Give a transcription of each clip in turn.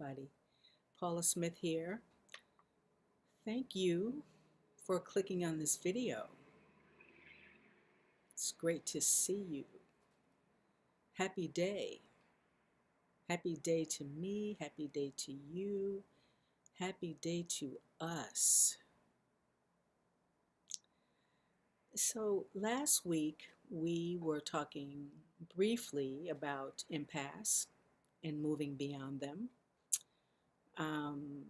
everybody. Paula Smith here. Thank you for clicking on this video. It's great to see you. Happy day. Happy day to me. Happy day to you. Happy day to us. So last week we were talking briefly about impasse and moving beyond them. Um,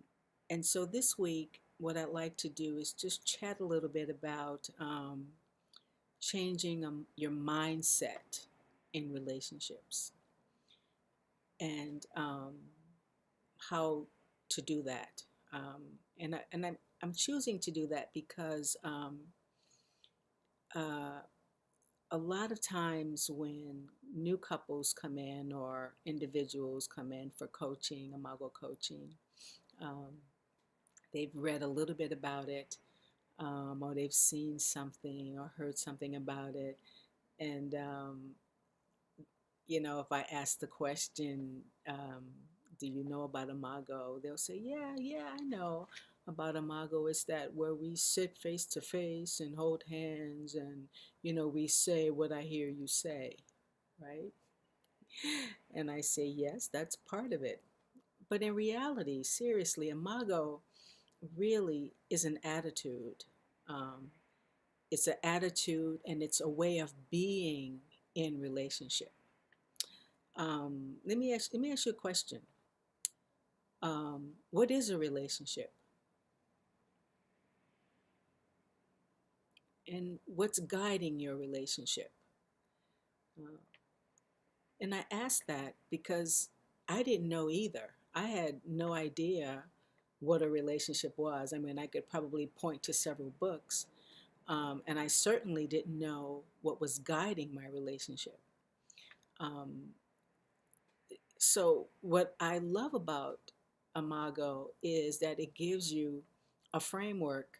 and so this week, what I'd like to do is just chat a little bit about changing your mindset in relationships and how to do that. I'm choosing to do that because uh, a lot of times when new couples come in or individuals come in for coaching, Imago coaching, um, they've read a little bit about it, or they've seen something or heard something about it. And, if I ask the question, do you know about Imago? They'll say, yeah, I know about Imago. It's that where we sit face to face and hold hands and, we say what I hear you say, right? And I say, yes, that's part of it. But in reality, seriously, Imago really is an attitude. Um, it's an attitude and it's a way of being in relationship. Let me ask you a question. What is a relationship? And what's guiding your relationship? Uh, and I asked that because I didn't know either. I had no idea what a relationship was. I mean, I could probably point to several books, and I certainly didn't know what was guiding my relationship. Um, so, what I love about Imago is that it gives you a framework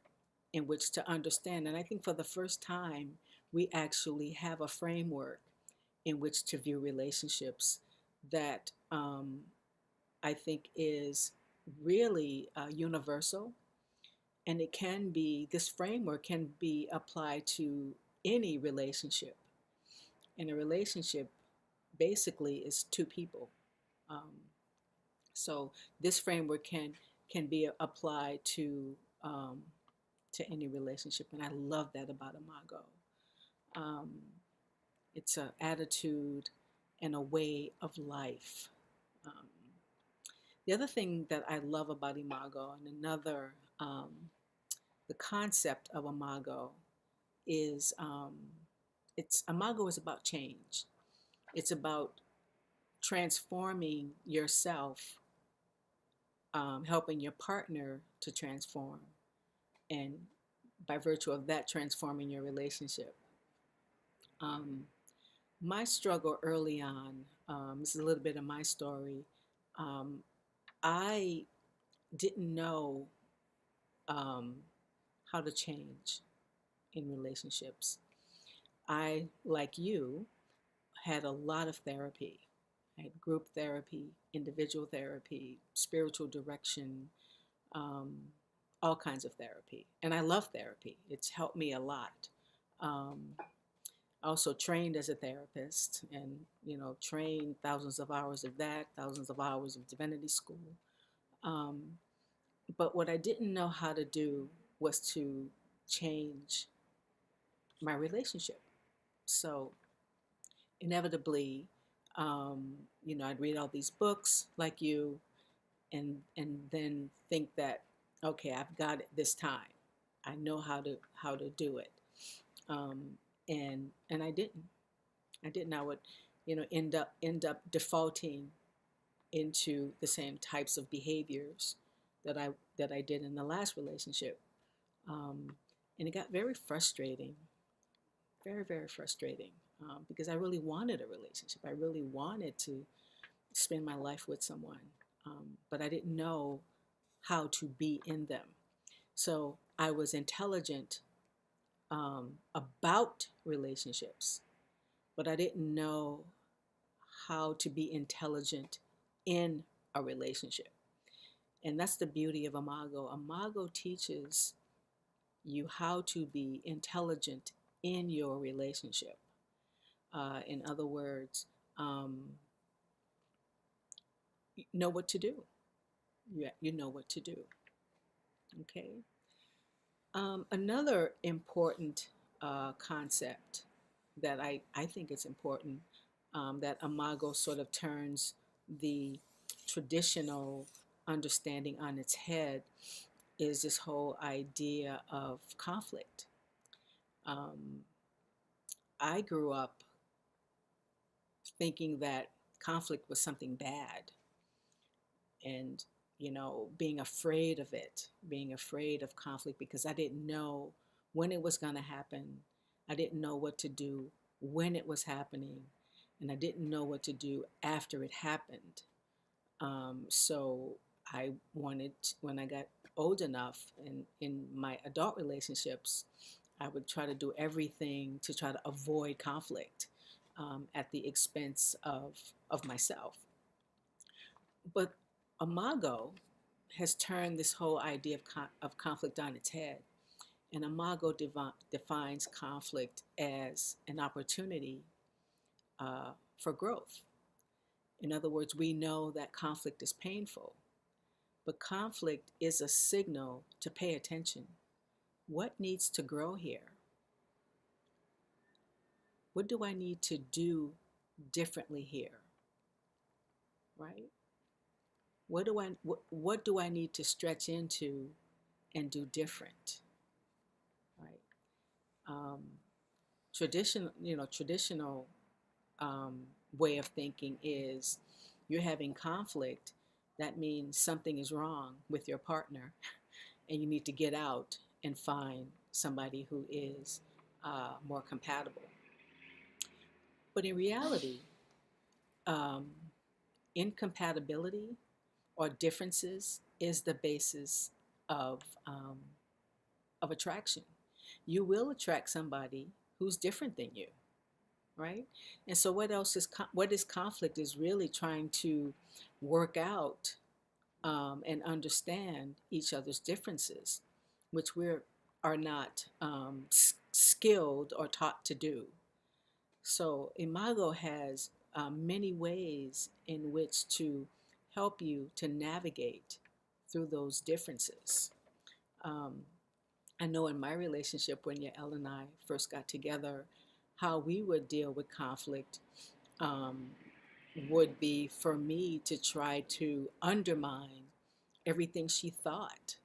in which to understand. And I think for the first time, we actually have a framework in which to view relationships that I think is really universal. And this framework can be applied to any relationship. And a relationship basically is two people. Um, so this framework can be applied um, to any relationship, and I love that about Imago. Um, it's an attitude and a way of life. Um, the other thing that I love about Imago, and the concept of Imago is it's Imago is about change. It's about transforming yourself, helping your partner to transform, and by virtue of that, transforming your relationship. Um, my struggle early on, this is a little bit of my story. Um, I didn't know um, how to change in relationships. I, like you, had a lot of therapy. I had group therapy, individual therapy, spiritual direction, um, all kinds of therapy. And I love therapy. It's helped me a lot. Um, I also trained as a therapist and, trained thousands of hours of that, thousands of hours of divinity school. Um, but what I didn't know how to do was to change my relationship. So inevitably, I'd read all these books like you, and then think that, okay, I've got it this time. I know how to do it, um, and I didn't. I didn't. I would, end up defaulting into the same types of behaviors that I did in the last relationship, and it got very frustrating, very very frustrating, because I really wanted a relationship. I really wanted to spend my life with someone, but I didn't know how to be in them. So I was intelligent about relationships, but I didn't know how to be intelligent in a relationship. And that's the beauty of Imago. Imago teaches you how to be intelligent in your relationship. In other words, know what to do. You know what to do. Okay. Another important concept that I think it's important, that Imago sort of turns the traditional understanding on its head, is this whole idea of conflict. Um, I grew up thinking that conflict was something bad, and being afraid of it, being afraid of conflict, because I didn't know when it was going to happen. I didn't know what to do when it was happening, and I didn't know what to do after it happened. So I wanted, when I got old enough, and in my adult relationships, I would try to do everything to try to avoid conflict, at the expense of myself. But Imago has turned this whole idea of conflict on its head. And Imago defines conflict as an opportunity for growth. In other words, we know that conflict is painful, but conflict is a signal to pay attention. What needs to grow here? What do I need to do differently here? Right? What do I need to stretch into and do different? Right? Um, traditional way of thinking is, you're having conflict. That means something is wrong with your partner, and you need to get out and find somebody who is more compatible. But in reality, um, incompatibility or differences is the basis of um, of attraction. You will attract somebody who's different than you, right? And so, what is conflict? Is really trying to work out and understand each other's differences, which we are not skilled or taught to do. So, Imago has many ways in which to help you to navigate through those differences. Um, I know in my relationship, when Yael and I first got together, how we would deal with conflict um, would be for me to try to undermine everything she thought,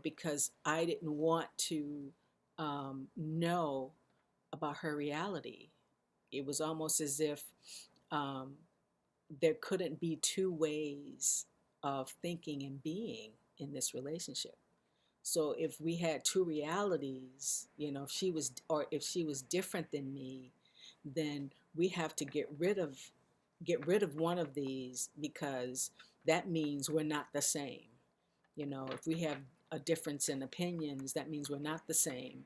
because I didn't want to know about her reality. It was almost as if um, there couldn't be two ways of thinking and being in this relationship. So if we had two realities, if she was different than me, then we have to get rid of one of these, because that means we're not the same. If we have a difference in opinions, that means we're not the same.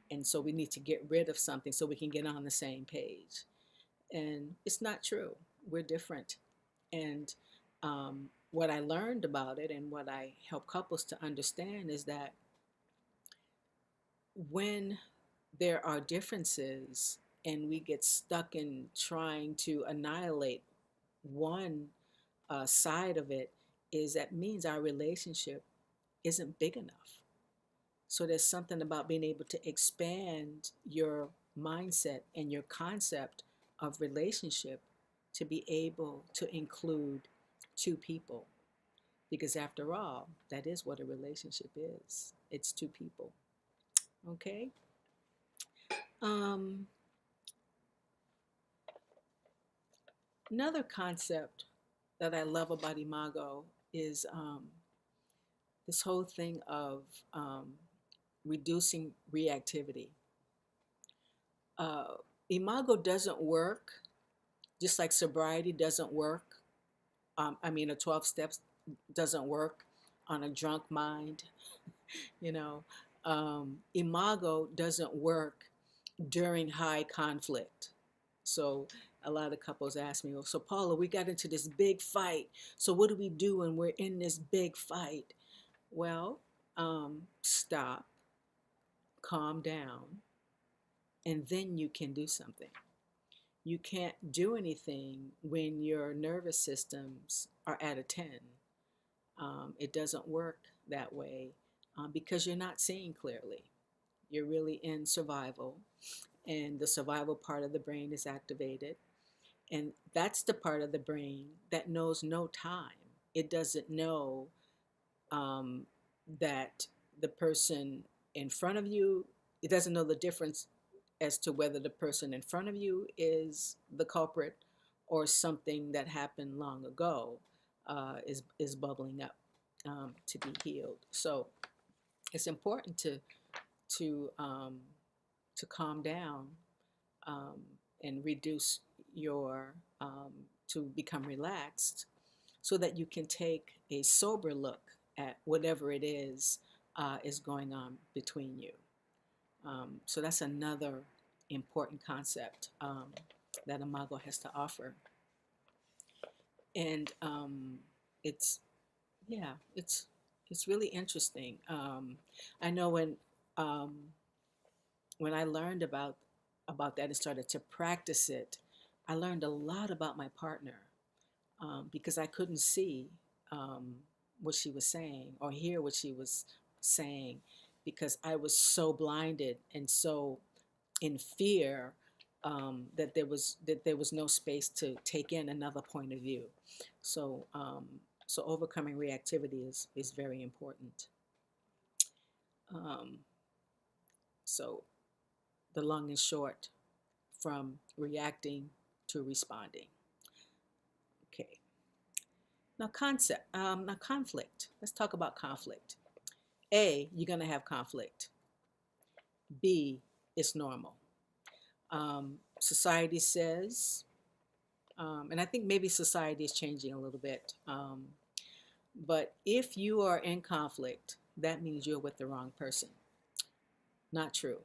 And so we need to get rid of something so we can get on the same page. And it's not true. We're different. And what I learned about it, and what I help couples to understand, is that when there are differences and we get stuck in trying to annihilate one side of it, is that means our relationship isn't big enough. So there's something about being able to expand your mindset and your concept of relationship to be able to include two people. Because after all, that is what a relationship is. It's two people. Okay? Um, Another concept that I love about Imago is this whole thing of reducing reactivity. Uh, Imago doesn't work, just like sobriety doesn't work. A 12 steps doesn't work on a drunk mind. you know. Imago doesn't work during high conflict. So a lot of couples ask me, well, so Paula, we got into this big fight. So what do we do when we're in this big fight? Well, stop, calm down, and then you can do something. You can't do anything when your nervous systems are at a 10. It doesn't work that way because you're not seeing clearly. You're really in survival, and the survival part of the brain is activated. And that's the part of the brain that knows no time. It doesn't know um, that the person in front of you, it doesn't know the difference as to whether the person in front of you is the culprit or something that happened long ago is bubbling up to be healed. So it's important to um, to calm down um, and reduce your to become relaxed, so that you can take a sober look at whatever it is going on between you. So that's another important concept that Imago has to offer, and it's yeah, it's really interesting. I know um, when I learned about that and started to practice it, I learned a lot about my partner because I couldn't see um, what she was saying or hear what she was saying because I was so blinded and so in fear that there was no space to take in another point of view. So so overcoming reactivity is very important. Um, so the long and short, from reacting to responding. Okay. Now conflict. Let's talk about conflict. A, you're going to have conflict. B, it's normal. Society says, and I think maybe society is changing a little bit, but if you are in conflict, that means you're with the wrong person. Not true.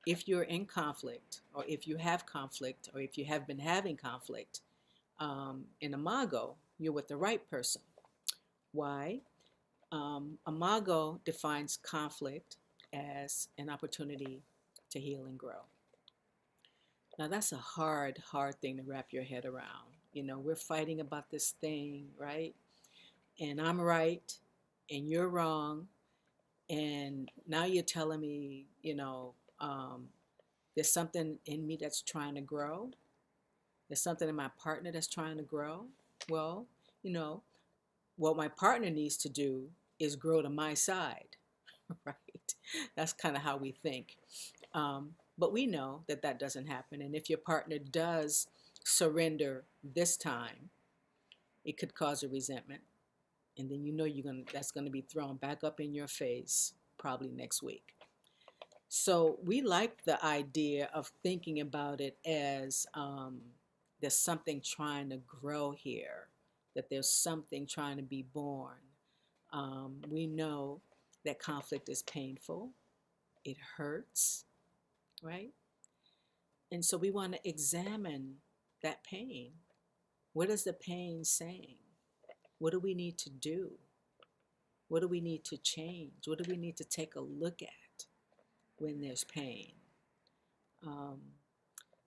If you're in conflict, or if you have conflict, or if you have been having conflict in Imago, you're with the right person. Why? Imago defines conflict as an opportunity to heal and grow. Now, that's a hard thing to wrap your head around. You know, we're fighting about this thing, right? And I'm right, and you're wrong. And now you're telling me, there's something in me that's trying to grow. There's something in my partner that's trying to grow. Well, you know, what my partner needs to do is grow to my side, right? That's kind of how we think. But we know that that doesn't happen. And if your partner does surrender this time, it could cause a resentment. And then you know that's gonna be thrown back up in your face probably next week. So we like the idea of thinking about it as there's something trying to grow here, that there's something trying to be born. We know that conflict is painful, it hurts, right? And so we want to examine that pain. What is the pain saying? What do we need to do? What do we need to change? What do we need to take a look at when there's pain? Um,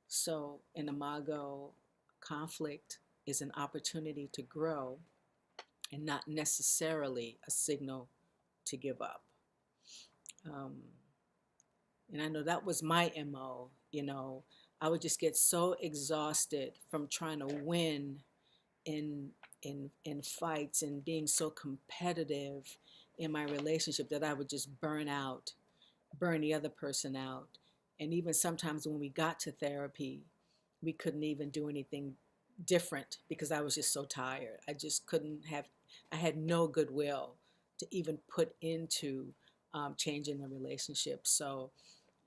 so in Imago, conflict is an opportunity to grow and not necessarily a signal to give up. Um, and I know that was my MO, I would just get so exhausted from trying to win in fights and being so competitive in my relationship that I would just burn the other person out. And even sometimes when we got to therapy, we couldn't even do anything different because I was just so tired. I had no goodwill to even put into changing the relationship. So,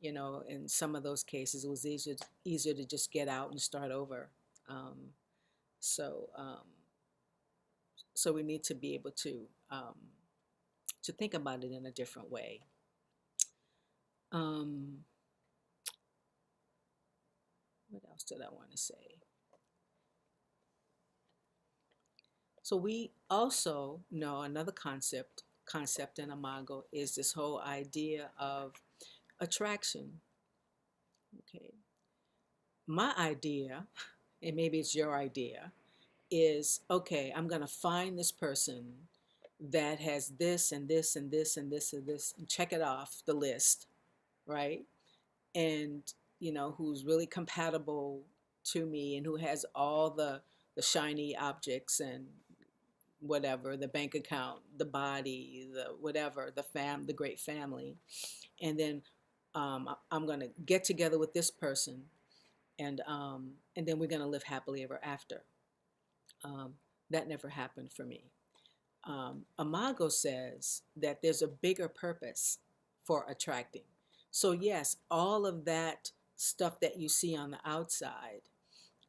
in some of those cases, it was easier to just get out and start over. Um, so, um, so we need to be able to think about it in a different way. What else did I want to say? So we also know another concept in Imago is this whole idea of attraction. Okay. My idea, and maybe it's your idea, is okay, I'm going to find this person that has this and this and this and this and this, and check it off the list, right? And, who's really compatible to me and who has all the shiny objects and whatever, the bank account, the body, the whatever, the great family. And then I'm going to get together with this person, and then we're going to live happily ever after. Um, that never happened for me. Imago says that there's a bigger purpose for attracting. So, yes, all of that stuff that you see on the outside,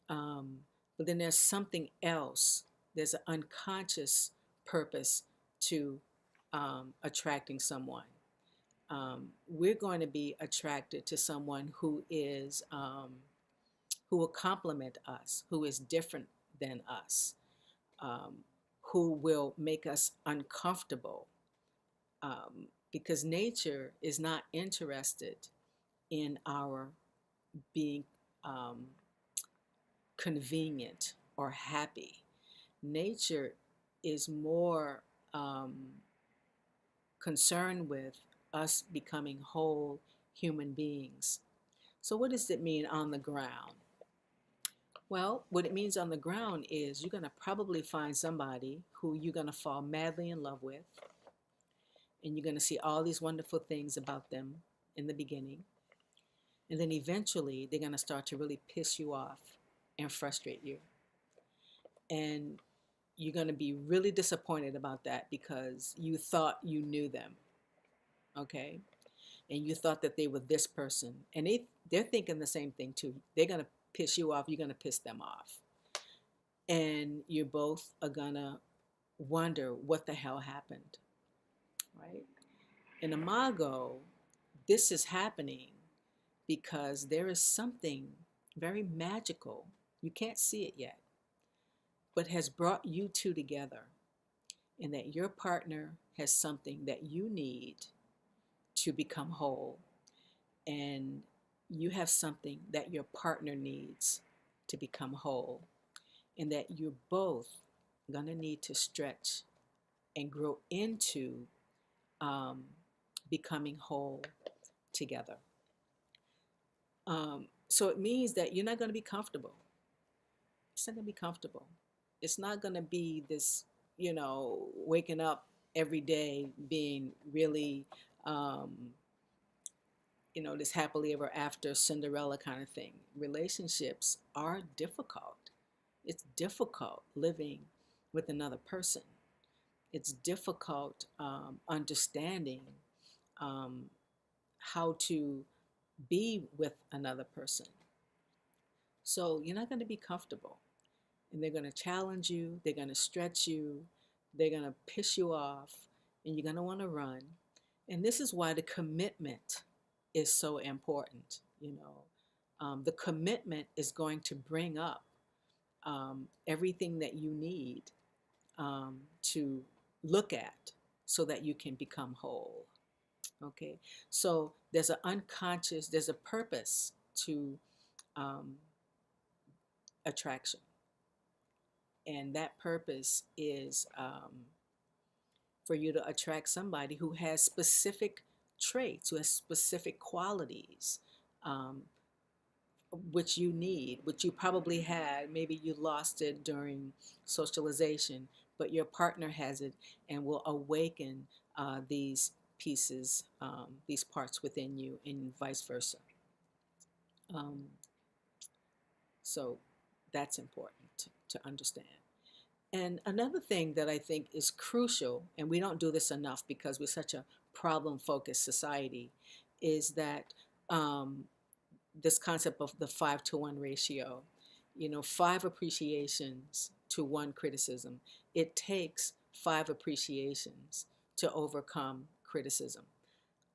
um, but then there's something else. There's an unconscious purpose to attracting someone. We're going to be attracted to someone who will complement us, who is different than us, um, who will make us uncomfortable, because nature is not interested in our being um, convenient or happy. Nature is more um, concerned with us becoming whole human beings. So, what does it mean on the ground? Well, what it means on the ground is you're going to probably find somebody who you're going to fall madly in love with, and you're going to see all these wonderful things about them in the beginning. And then eventually, they're going to start to really piss you off and frustrate you. And you're going to be really disappointed about that because you thought you knew them, okay? And you thought that they were this person. And they're thinking the same thing too. They're going to piss you off. You're going to piss them off. And you both are going to wonder what the hell happened, right? In Imago, this is happening because there is something very magical. You can't see it yet, but has brought you two together, and that your partner has something that you need to become whole, and you have something that your partner needs to become whole, and that you're both going to need to stretch and grow into um, becoming whole together. So it means that you're not going to be comfortable. It's not going to be comfortable. It's not going to be this, waking up every day being really, um, this happily ever after Cinderella kind of thing. Relationships are difficult. It's difficult living with another person. It's difficult understanding um, how to be with another person. So you're not going to be comfortable. And they're going to challenge you, they're going to stretch you, they're going to piss you off, and you're going to want to run. And this is why the commitment is so important. The commitment is going to bring up everything that you need to look at so that you can become whole. Okay, so there's a purpose to um, attraction, and that purpose is for you to attract somebody who has specific traits, who has specific qualities, um, which you need, which you probably had. Maybe you lost it during socialization, but your partner has it and will awaken these pieces, these parts within you, and vice versa. Um, so that's important to understand. And another thing that I think is crucial, and we don't do this enough because we're such a problem focused society, is that this concept of the 5-to-1 ratio, 5 appreciations to 1 criticism. It takes 5 appreciations to overcome criticism.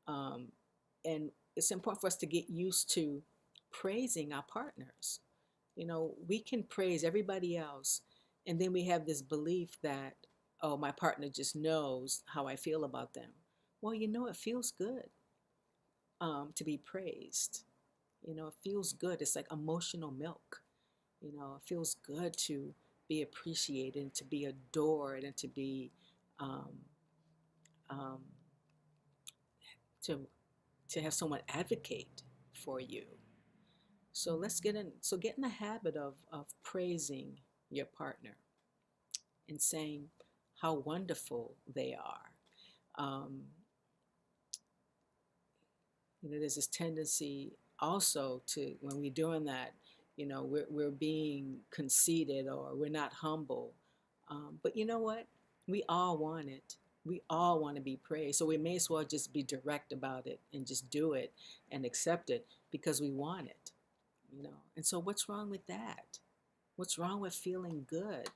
Um, and it's important for us to get used to praising our partners. We can praise everybody else And then we have this belief that, oh, my partner just knows how I feel about them. Well, it feels good to be praised. It feels good. It's like emotional milk. It feels good to be appreciated and to be adored and to be um, um, to have someone advocate for you. So get in the habit of praising your partner and saying how wonderful they are. Um, there's this tendency also to, when we're doing that, we're being conceited or we're not humble. But you know what? We all want it. We all want to be praised. So we may as well just be direct about it and just do it and accept it because we want it. And so what's wrong with that? What's wrong with feeling good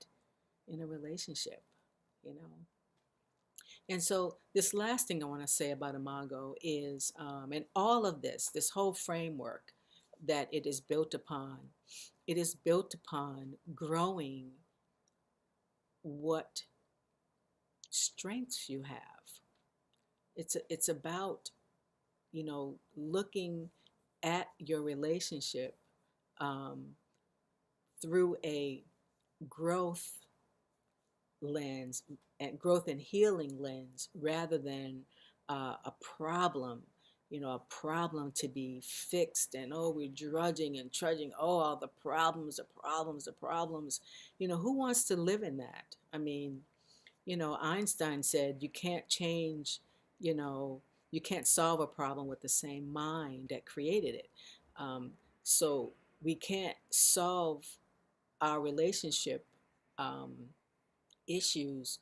in a relationship? You know? And so, this last thing I want to say about Imago is, and all of this whole framework that it is built upon growing what strengths you have. It's about, looking at your relationship um, through a growth lens and growth and healing lens rather than a problem, a problem to be fixed. And oh, we're drudging and trudging, oh, all the problems. Who wants to live in that? I mean, Einstein said you can't change, you know you can't solve a problem with the same mind that created it. So we can't solve our relationship um, issues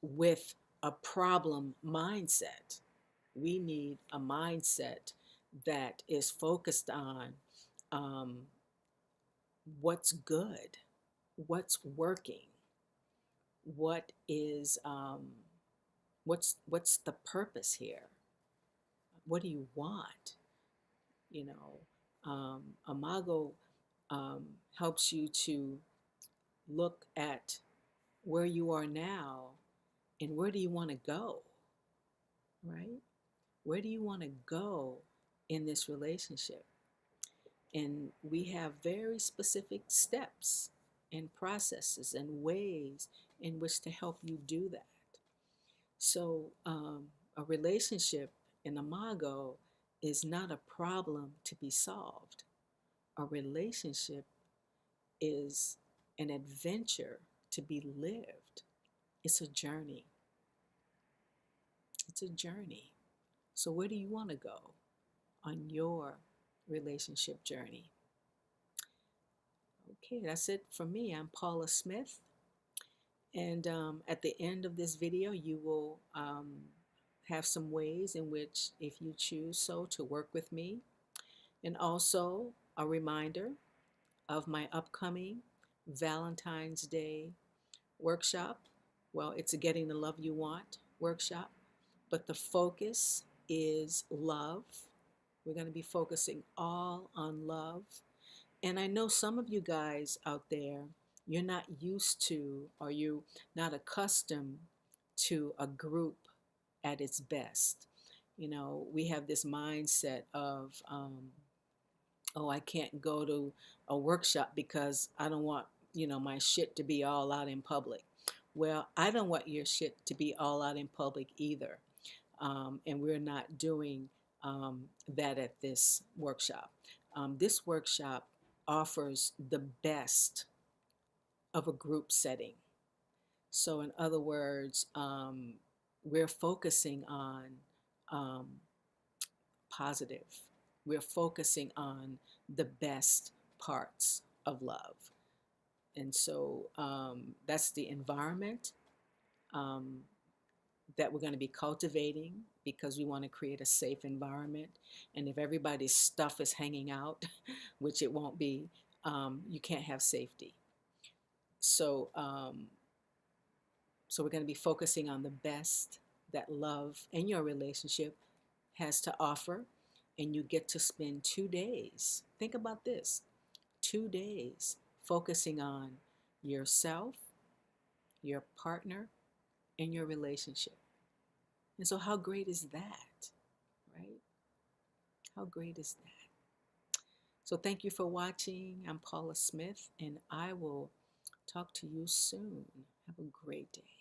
with a problem mindset. We need a mindset that is focused on um, what's good, what's working, what is what's the purpose here? What do you want? Imago helps you to look at where you are now and where do you want to go, right? Where do you want to go in this relationship? And we have very specific steps and processes and ways in which to help you do that. So, a relationship in Imago is not a problem to be solved. A relationship is an adventure to be lived. It's a journey. It's a journey. So, where do you want to go on your relationship journey? Okay, that's it from me. I'm Paula Smith. And at the end of this video, you will have some ways in which, if you choose so, to work with me. And also a reminder of my upcoming Valentine's Day workshop. Well, it's a Getting the Love You Want workshop, but the focus is love. We're going to be focusing all on love. And I know some of you guys out there, you're not used to, or you're not accustomed to a group at its best. We have this mindset of, oh, I can't go to a workshop because I don't want, my shit to be all out in public. Well, I don't want your shit to be all out in public either. And we're not doing that at this workshop. This workshop offers the best of a group setting. So, in other words, we're focusing on um, positive. We're focusing on the best parts of love. And so that's the environment um, that we're going to be cultivating because we want to create a safe environment. And if everybody's stuff is hanging out, which it won't be, you can't have safety. So, so we're going to be focusing on the best that love and your relationship has to offer. And you get to spend 2 days. Think about this: 2 days focusing on yourself your partner, and your relationship. And so, how great is that, right? How great is that? So, thank you for watching. I'm Paula Smith, and I will talk to you soon. Have a great day.